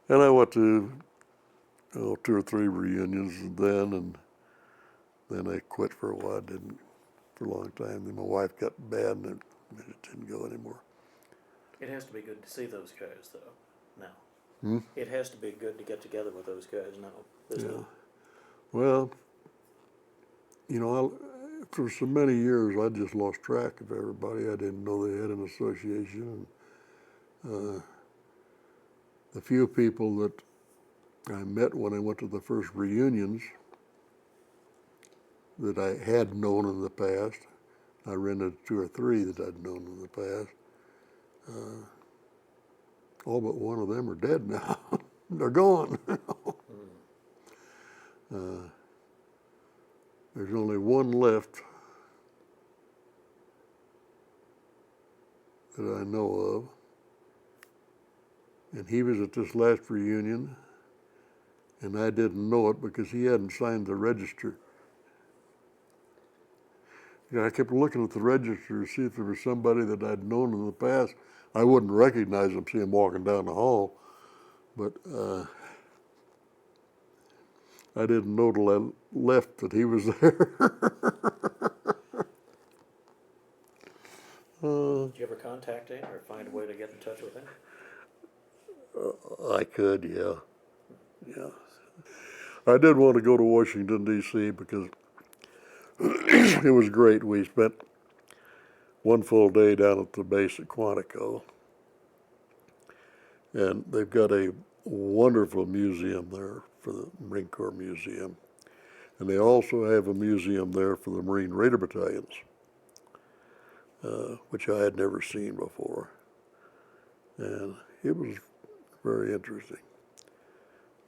And I went to 2 or 3 reunions and then I quit for a while. Didn't for a long time. Then my wife got bad and it didn't go anymore. It has to be good to see those guys, though. Now, Hmm? it has to be good to get together with those guys now. Yeah. Well, you know, for so many years I just lost track of everybody. I didn't know they had an association. And, the few people that I met when I went to the first reunions that I had known in the past, I rented 2 or 3 that I'd known in the past. All but one of them are dead now. They're gone. There's only one left that I know of, and he was at this last reunion, and I didn't know it because he hadn't signed the register. You know, I kept looking at the register to see if there was somebody that I'd known in the past. I wouldn't recognize him, see him walking down the hall, but I didn't know till I left that he was there. Did you ever contact him or find a way to get in touch with him? I could, yeah. I did want to go to Washington, D.C. because it was great. We spent one full day down at the base at Quantico. And they've got a wonderful museum there for the Marine Corps Museum. And they also have a museum there for the Marine Raider Battalions, which I had never seen before. And it was very interesting.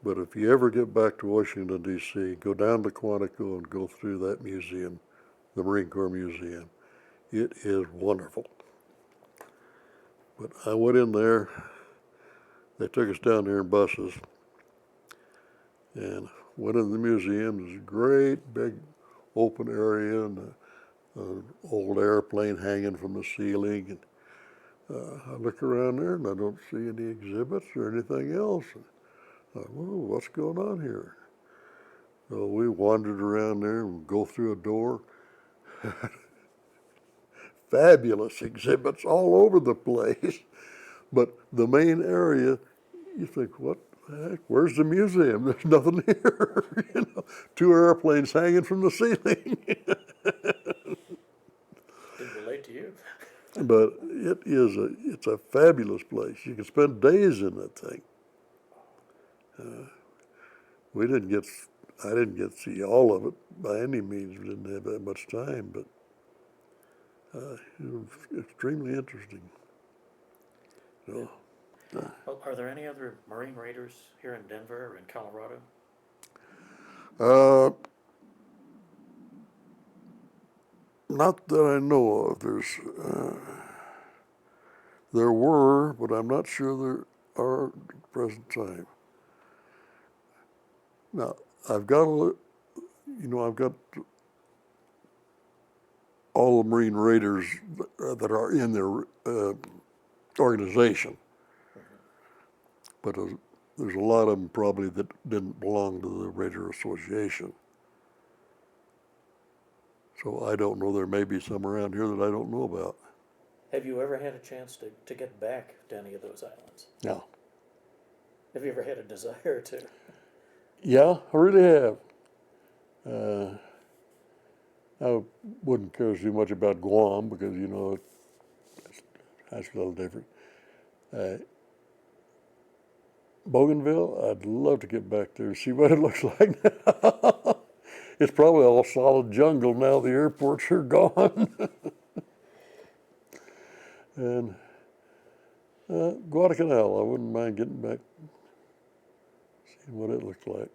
But if you ever get back to Washington, D.C., go down to Quantico and go through that museum, the Marine Corps Museum. It is wonderful. But I went in there, they took us down there in buses, and went in the museum. There's a great big open area and an old airplane hanging from the ceiling. And I look around there and I don't see any exhibits or anything else. And I thought, whoa, what's going on here? So we wandered around there and go through a door. Fabulous exhibits all over the place. But the main area, you think, what the heck? Where's the museum? There's nothing here. You know, two airplanes hanging from the ceiling. Didn't relate to you. But it's a fabulous place. You can spend days in that thing. We didn't get, I didn't get to see all of it by any means. We didn't have that much time, but it was extremely interesting. So, Well, are there any other Marine Raiders here in Denver or in Colorado? not that I know of. There were, but I'm not sure there are at the present time. Now, I've got I've got all the Marine Raiders that are in their organization, but there's a lot of them probably that didn't belong to the Raider Association. So I don't know. There may be some around here that I don't know about. Have you ever had a chance to get back to any of those islands? No. Have you ever had a desire to? Yeah, I really have. I wouldn't care too much about Guam because, that's a little different. Bougainville, I'd love to get back there and see what it looks like now. It's probably all solid jungle now. The airports are gone. And Guadalcanal, I wouldn't mind getting back, seeing what it looks like.